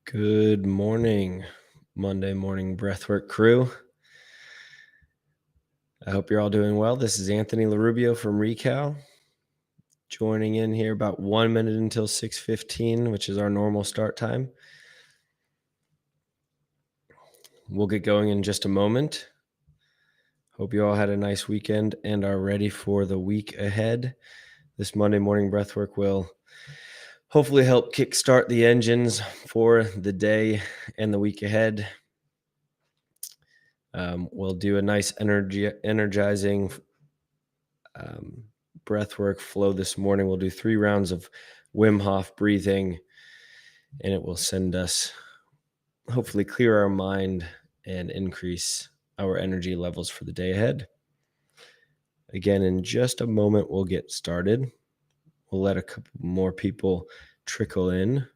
Good morning, Monday morning breathwork crew. I hope you're all doing well. This is Anthony LaRubio from Recal, joining in here about 1 minute until 6:15, which is our normal start time. We'll get going in just a moment. Hope you all had a nice weekend and are ready for the week ahead. This Monday morning breathwork will hopefully help kickstart the engines for the day and the week ahead. We'll do a nice energizing breath work flow this morning. We'll do 3 rounds of Wim Hof breathing, and it will send us, hopefully clear our mind and increase our energy levels for the day ahead. Again, in just a moment, we'll get started. We'll let a couple more people trickle in.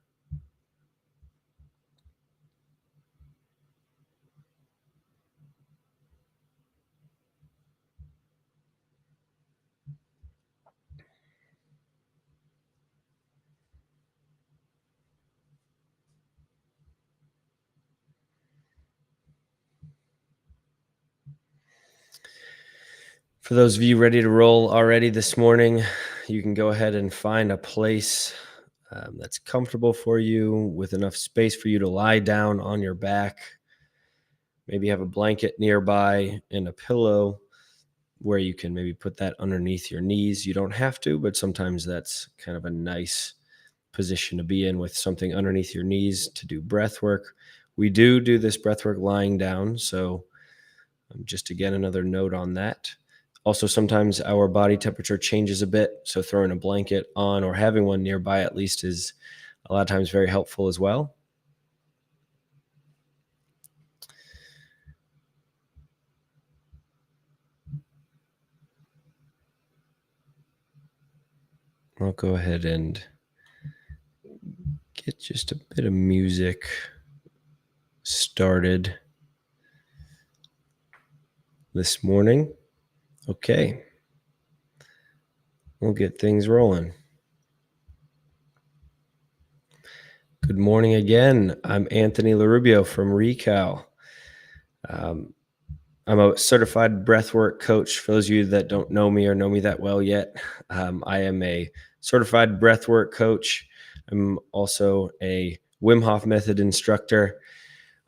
For those of you ready to roll already this morning, you can go ahead and find a place that's comfortable for you with enough space for you to lie down on your back. Maybe have a blanket nearby and a pillow where you can maybe put that underneath your knees. You don't have to, but sometimes that's kind of a nice position to be in with something underneath your knees to do breath work. We do this breath work lying down. So just again, another note on that. Also, sometimes our body temperature changes a bit. So throwing a blanket on or having one nearby at least is a lot of times very helpful as well. I'll go ahead and get just a bit of music started this morning. Okay. We'll get things rolling. Good morning again. I'm Anthony LaRubio from Recal. I'm a certified breathwork coach. For those of you that don't know me or know me that well yet, I am a certified breathwork coach. I'm also a Wim Hof method instructor.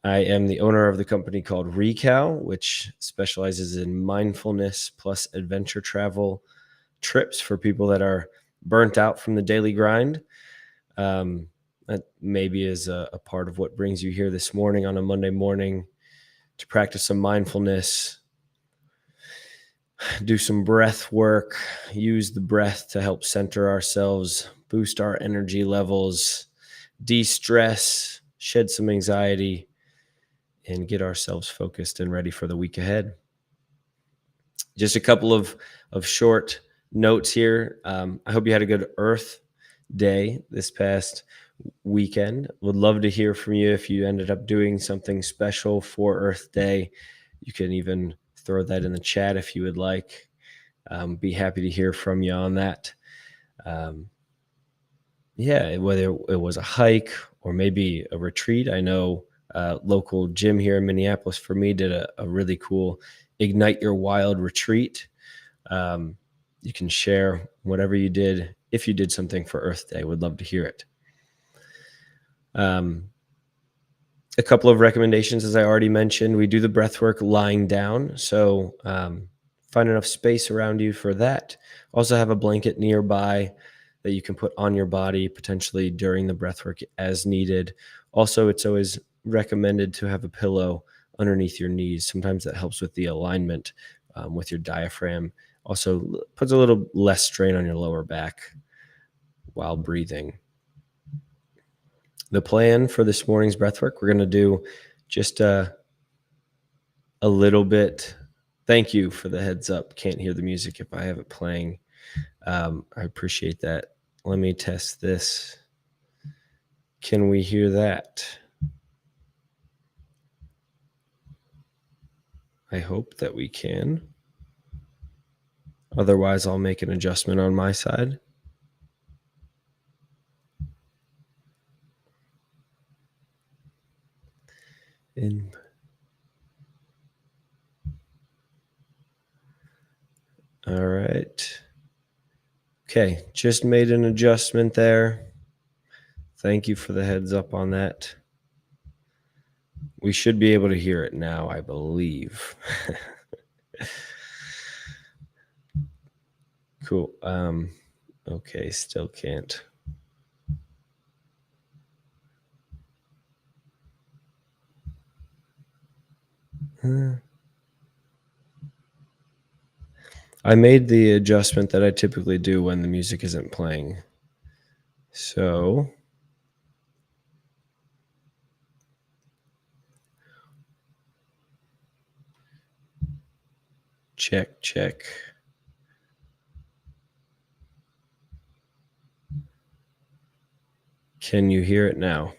I am the owner of the company called Recal, which specializes in mindfulness plus adventure travel trips for people that are burnt out from the daily grind. That maybe is a part of what brings you here this morning on a Monday morning to practice some mindfulness, do some breath work, use the breath to help center ourselves, boost our energy levels, de-stress, shed some anxiety, and get ourselves focused and ready for the week ahead. Just a couple of short notes here. I hope you had a good Earth Day this past weekend. Would love to hear from you if you ended up doing something special for Earth Day. You can even throw that in the chat if you would like. Be happy to hear from you on that. Whether it was a hike or maybe a retreat. I know local gym here in Minneapolis for me did a really cool Ignite Your Wild retreat. You can share whatever you did. If you did something for Earth Day, would love to hear it. A couple of recommendations, as I already mentioned, we do the breath work lying down. So find enough space around you for that. Also have a blanket nearby that you can put on your body potentially during the breath work as needed. Also, it's always recommended to have a pillow underneath your knees. Sometimes that helps with the alignment with your diaphragm. Also puts a little less strain on your lower back while breathing. The plan for this morning's breathwork, we're going to do just a little bit. Thank you for the heads up. Can't hear the music if I have it playing. I appreciate that. Let me test this. Can we hear that? I hope that we can. Otherwise, I'll make an adjustment on my side. In. All right. Okay, just made an adjustment there. Thank you for the heads up on that. We should be able to hear it now, I believe. Cool. Okay, still can't. I made the adjustment that I typically do when the music isn't playing. So check, check. Can you hear it now?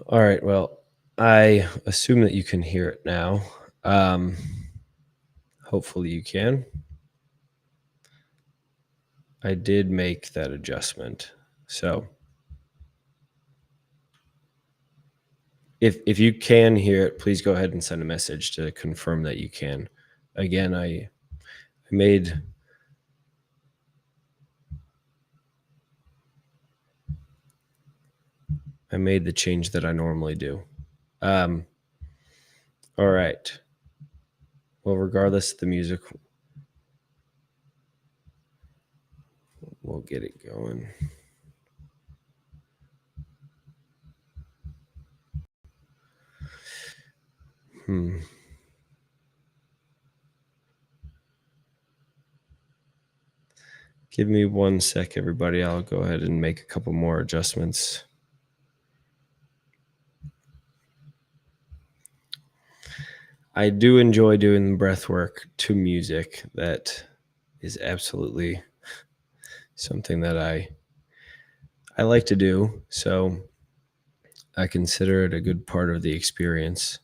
All right. Well, I assume that you can hear it now. Hopefully you can. I did make that adjustment. So if you can hear it, please go ahead and send a message to confirm that you can. Again, I made the change that I normally do. All right. Well, regardless of the music, we'll get it going. Give me 1 sec, everybody. I'll go ahead and make a couple more adjustments. I do enjoy doing breath work to music. That is absolutely something that I like to do. So I consider it a good part of the experience.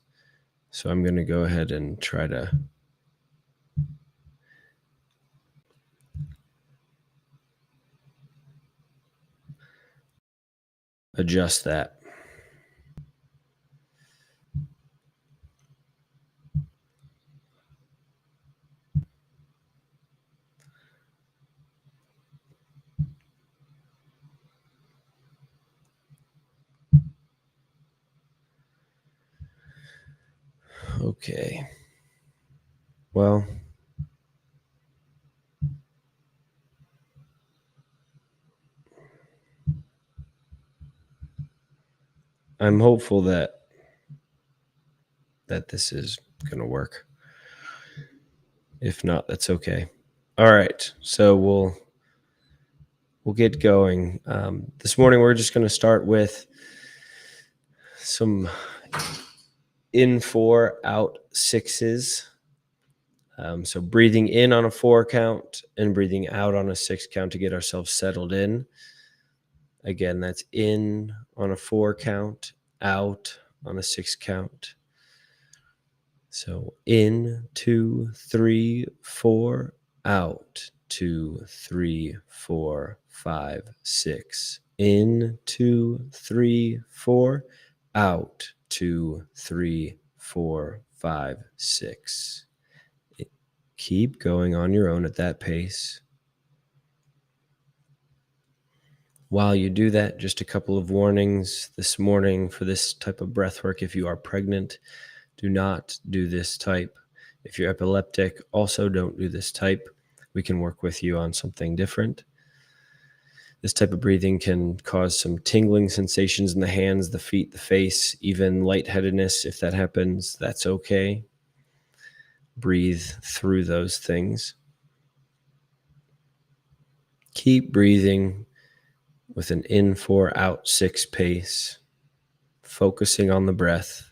So I'm going to go ahead and try to adjust that. Okay. Well, I'm hopeful that this is going to work. If not, that's okay. All right. So we'll get going. This morning, we're just going to start with some in 4, out 6s. So breathing in on a 4 count and breathing out on a 6 count to get ourselves settled in. Again, that's in on a 4 count, out on a 6 count. So in, 2, 3, 4, out, 2, 3, 4, 5, 6. In, 2, 3, 4, out, 2, 3, 4, 5, 6. Keep going on your own at that pace. While you do that, just a couple of warnings this morning for this type of breath work. If you are pregnant, do not do this type. If you're epileptic, also don't do this type. We can work with you on something different. This type of breathing can cause some tingling sensations in the hands, the feet, the face, even lightheadedness. If that happens, that's okay. Breathe through those things. Keep breathing with an in 4, out 6 pace, focusing on the breath.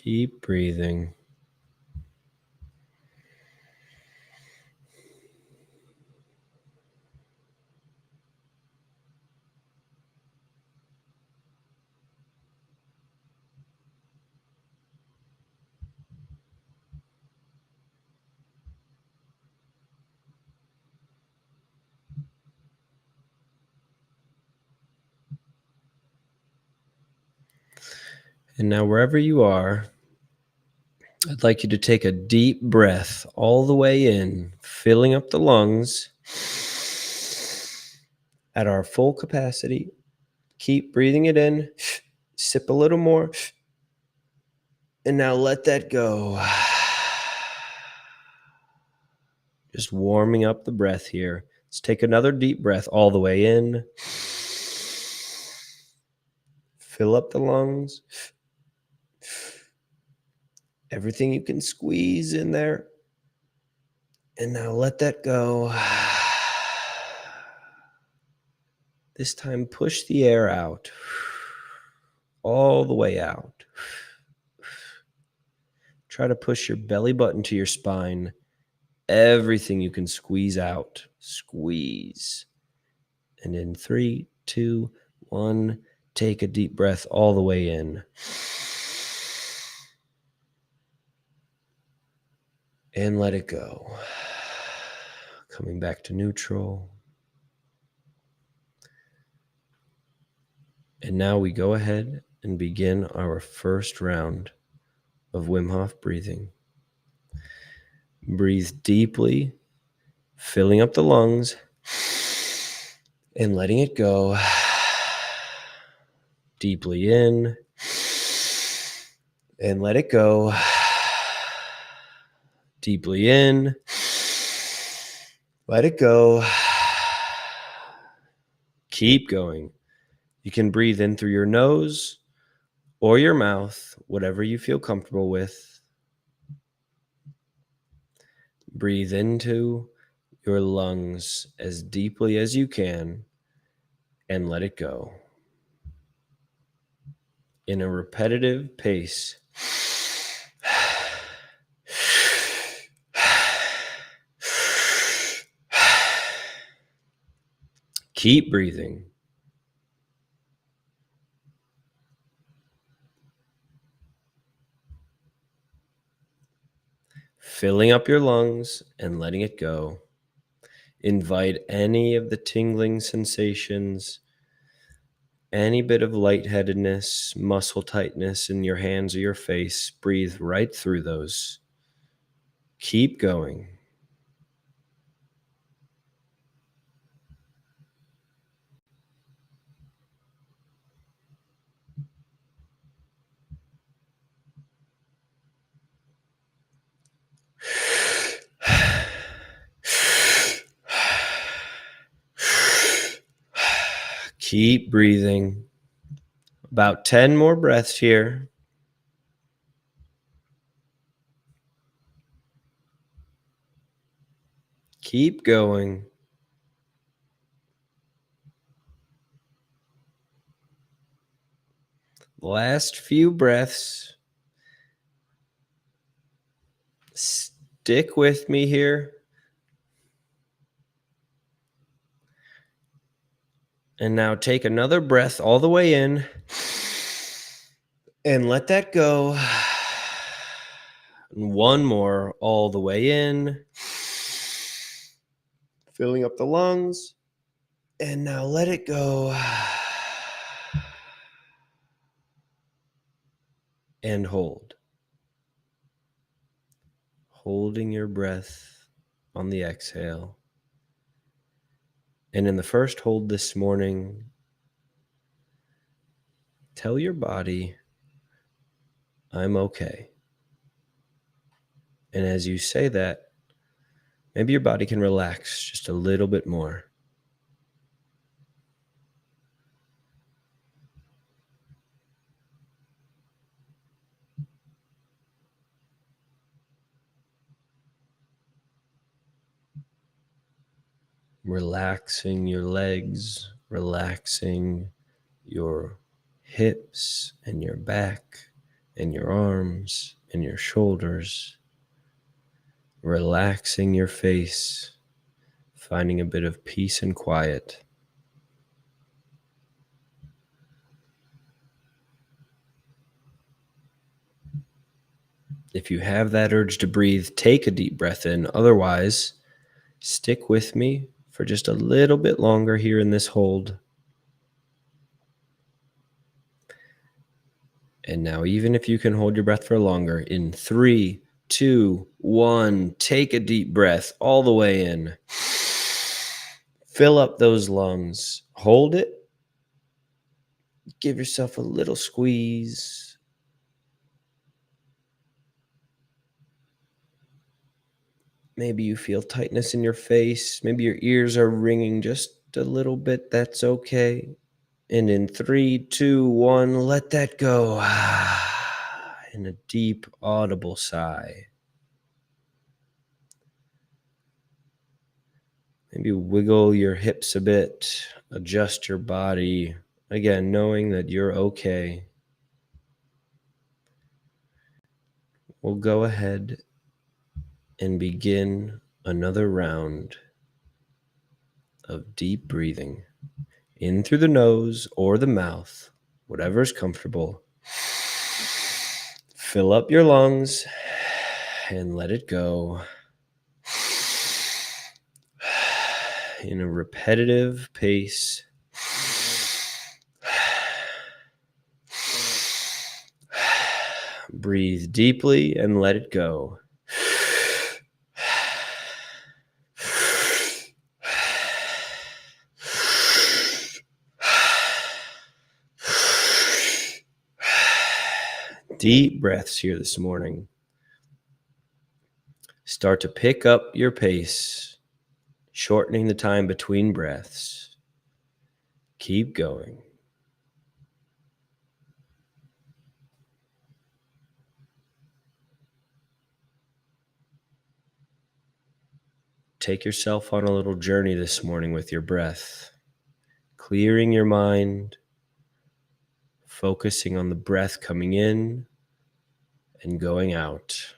Keep breathing. And now, wherever you are, I'd like you to take a deep breath all the way in, filling up the lungs at our full capacity. Keep breathing it in, sip a little more, and now let that go. Just warming up the breath here. Let's take another deep breath all the way in. Fill up the lungs. Everything you can squeeze in there. And now let that go. This time, push the air out. All the way out. Try to push your belly button to your spine. Everything you can squeeze out. Squeeze. And in 3, 2, 1, take a deep breath all the way in. And let it go. Coming back to neutral. And now we go ahead and begin our first round of Wim Hof breathing. Breathe deeply, filling up the lungs and letting it go. Deeply in and let it go. Deeply in, let it go. Keep going. You can breathe in through your nose or your mouth, whatever you feel comfortable with. Breathe into your lungs as deeply as you can and let it go. In a repetitive pace. Keep breathing. Filling up your lungs and letting it go. Invite any of the tingling sensations, any bit of lightheadedness, muscle tightness in your hands or your face. Breathe right through those. Keep going. Keep breathing. About 10 more breaths here. Keep going. Last few breaths. Stick with me here. And now take another breath all the way in and let that go. And one more all the way in, filling up the lungs. And now let it go. And hold. Holding your breath on the exhale. And in the first hold this morning, tell your body, I'm okay. And as you say that, maybe your body can relax just a little bit more. Relaxing your legs, relaxing your hips and your back, in your arms, in your shoulders, relaxing your face, finding a bit of peace and quiet. If you have that urge to breathe, take a deep breath in. Otherwise, stick with me for just a little bit longer here in this hold. And now, even if you can hold your breath for longer, in 3, 2, 1, take a deep breath all the way in. Fill up those lungs. Hold it. Give yourself a little squeeze. Maybe you feel tightness in your face. Maybe your ears are ringing just a little bit. That's okay. And in 3, 2, 1, let that go. In a deep, audible sigh. Maybe wiggle your hips a bit, adjust your body. Again, knowing that you're okay. We'll go ahead and begin another round of deep breathing in through the nose or the mouth, whatever's comfortable. Fill up your lungs and let it go in a repetitive pace. Breathe deeply and let it go. Deep breaths here this morning. Start to pick up your pace, shortening the time between breaths. Keep going. Take yourself on a little journey this morning with your breath, clearing your mind, focusing on the breath coming in and going out.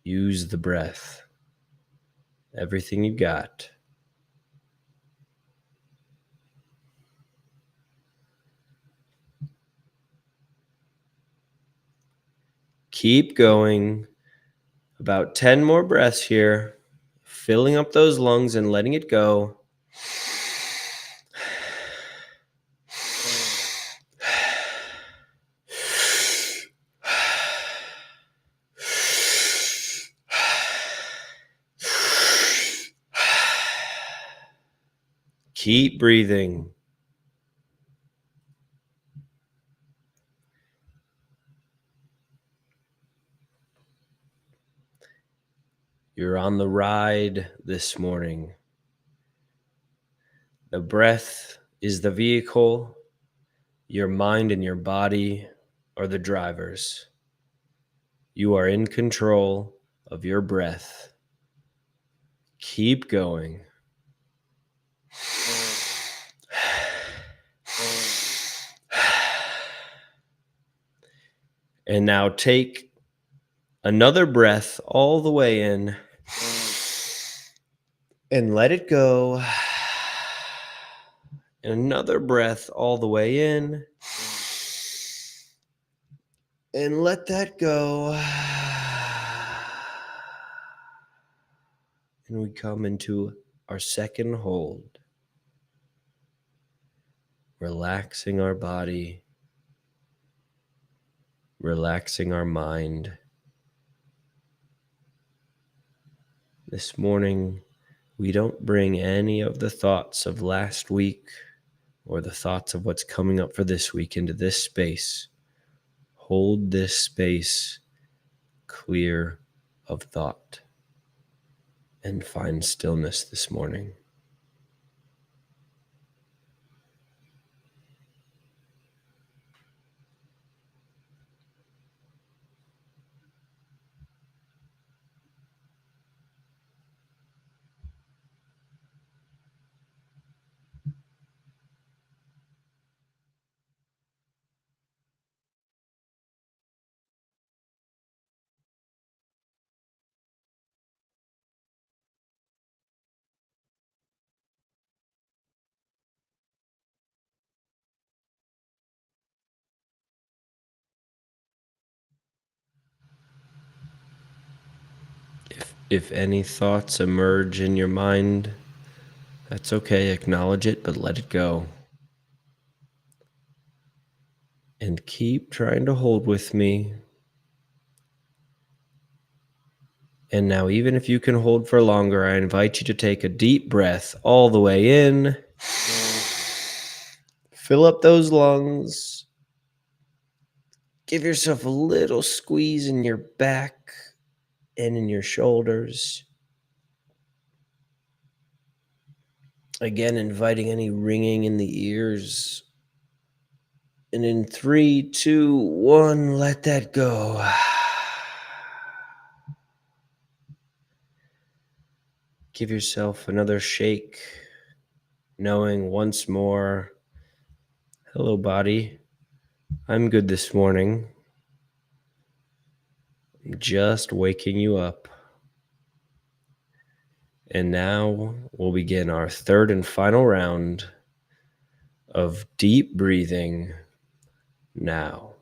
Use the breath. Everything you got. Keep going. About 10 more breaths here. Filling up those lungs and letting it go. Keep breathing. You're on the ride this morning. The breath is the vehicle. Your mind and your body are the drivers. You are in control of your breath. Keep going. And now take another breath all the way in and let it go. And another breath all the way in and let that go. And we come into our second hold, relaxing our body, relaxing our mind. This morning, we don't bring any of the thoughts of last week or the thoughts of what's coming up for this week into this space. Hold this space clear of thought and find stillness this morning. If any thoughts emerge in your mind, that's okay. Acknowledge it, but let it go. And keep trying to hold with me. And now, even if you can hold for longer, I invite you to take a deep breath all the way in. Fill up those lungs. Give yourself a little squeeze in your back and in your shoulders. Again, inviting any ringing in the ears. And in 3, 2, 1, let that go. Give yourself another shake, knowing once more, hello, body. I'm good this morning. I'm just waking you up. And now we'll begin our third and final round of deep breathing now.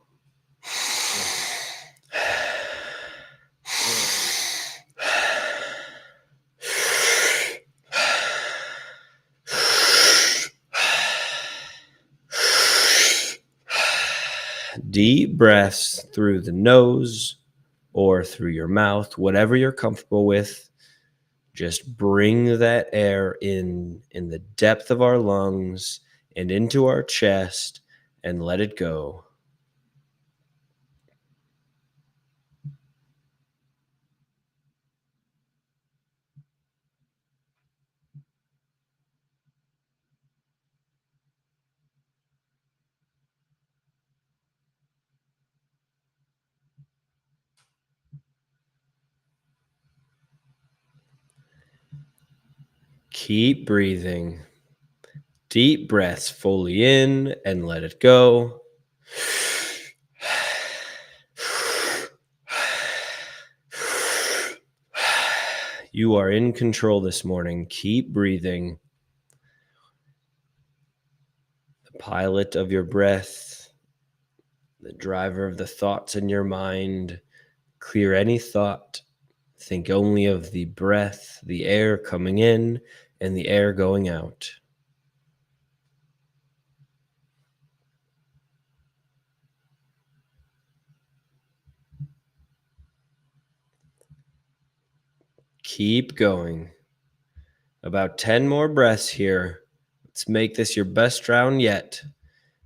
Deep breaths through the nose or through your mouth, whatever you're comfortable with. Just bring that air in the depth of our lungs and into our chest and let it go. Keep breathing. Deep breaths fully in and let it go. You are in control this morning. Keep breathing. The pilot of your breath, the driver of the thoughts in your mind. Clear any thought. Think only of the breath, the air coming in and the air going out. Keep going. About 10 more breaths here. Let's make this your best round yet.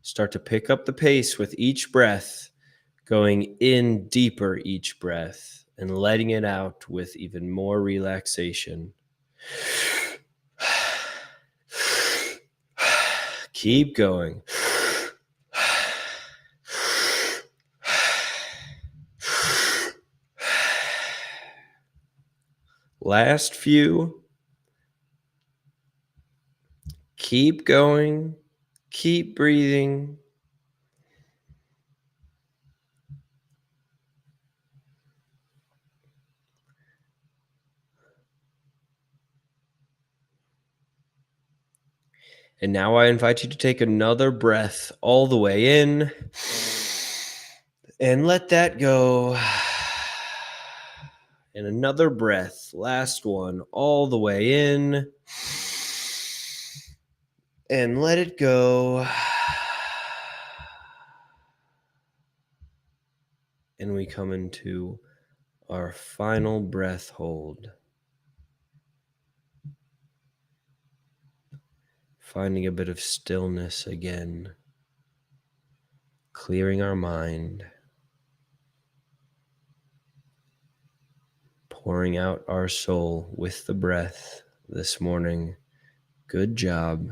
Start to pick up the pace with each breath, going in deeper each breath and letting it out with even more relaxation. Keep going. Last few. Keep going. Keep breathing. And now I invite you to take another breath all the way in and let that go. And another breath, last one, all the way in and let it go. And we come into our final breath hold. Finding a bit of stillness again. Clearing our mind. Pouring out our soul with the breath this morning. Good job.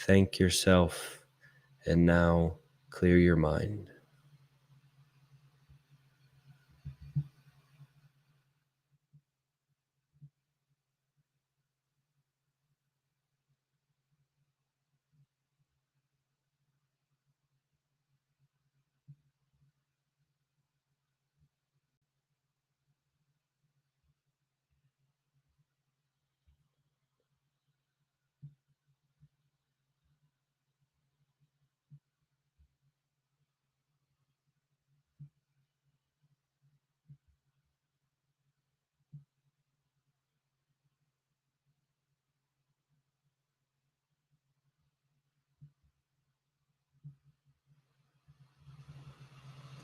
Thank yourself. And now clear your mind.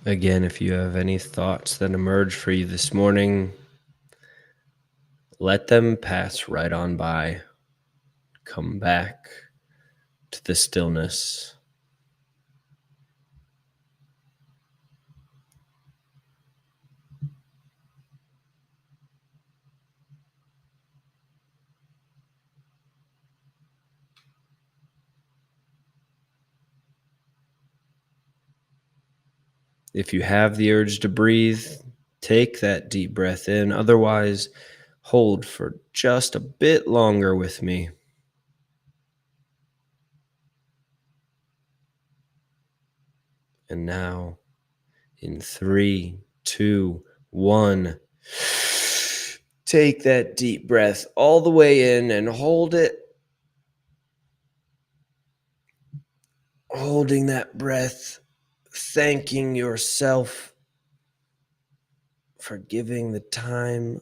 Again, if you have any thoughts that emerge for you this morning, let them pass right on by. Come back to the stillness. If you have the urge to breathe, take that deep breath in. Otherwise, hold for just a bit longer with me. And now, in 3, 2, 1, take that deep breath all the way in and hold it. Holding that breath, thanking yourself for giving the time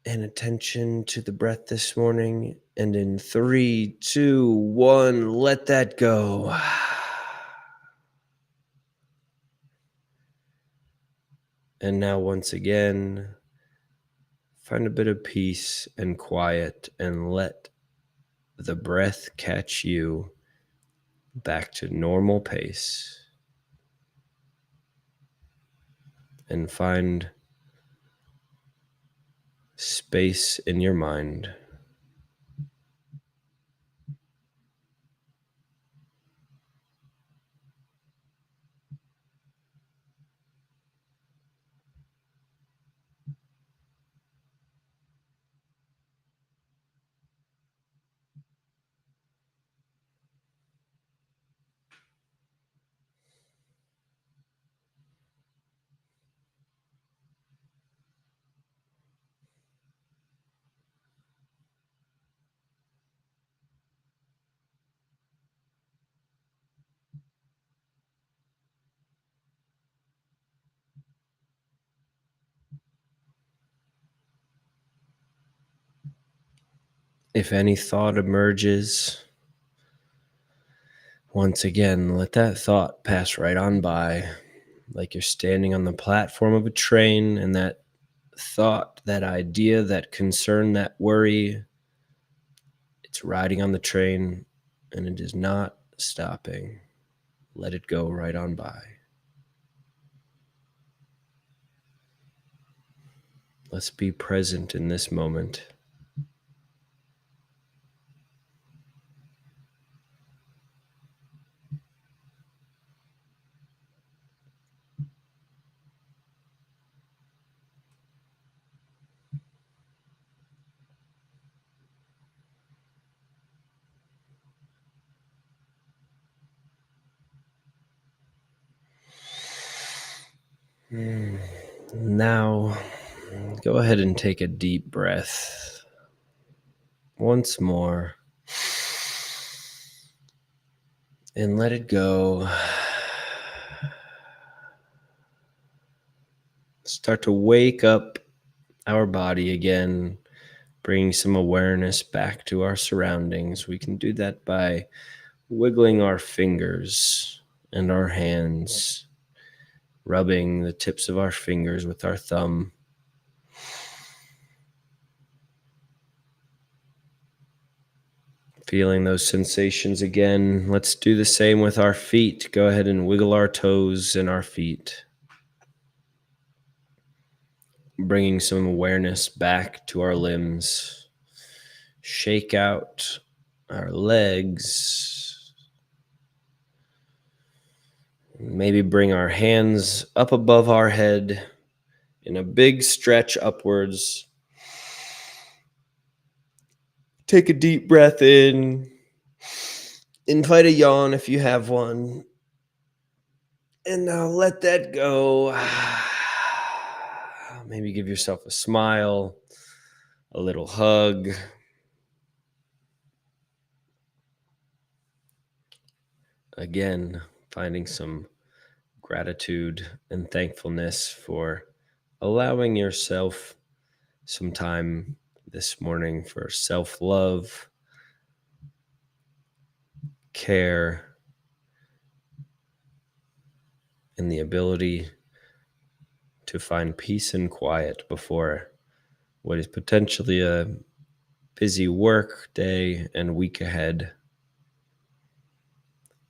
and attention to the breath this morning. And in 3, 2, 1, let that go. And now, once again, find a bit of peace and quiet and let the breath catch you back to normal pace. And find space in your mind. If any thought emerges, once again, let that thought pass right on by, like you're standing on the platform of a train, and that thought, that idea, that concern, that worry, it's riding on the train and it is not stopping. Let it go right on by. Let's be present in this moment. Now, go ahead and take a deep breath. Once more. And let it go. Start to wake up our body again, bringing some awareness back to our surroundings. We can do that by wiggling our fingers and our hands, rubbing the tips of our fingers with our thumb. Feeling those sensations again. Let's do the same with our feet. Go ahead and wiggle our toes and our feet, bringing some awareness back to our limbs. Shake out our legs. Maybe bring our hands up above our head in a big stretch upwards. Take a deep breath in. Invite a yawn if you have one. And now let that go. Maybe give yourself a smile, a little hug. Again, finding some gratitude and thankfulness for allowing yourself some time this morning for self-love, care, and the ability to find peace and quiet before what is potentially a busy work day and week ahead.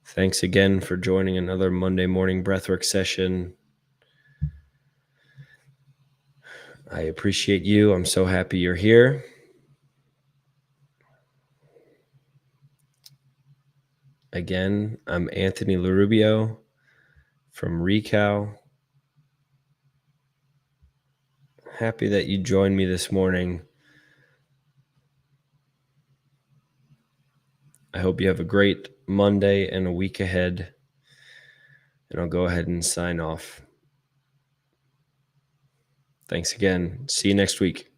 Thanks again for joining another Monday morning breathwork session. I appreciate you. I'm so happy you're here. Again, I'm Anthony LaRubio from Recal. Happy that you joined me this morning. I hope you have a great Monday and a week ahead. And I'll go ahead and sign off. Thanks again. See you next week.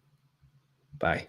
Bye.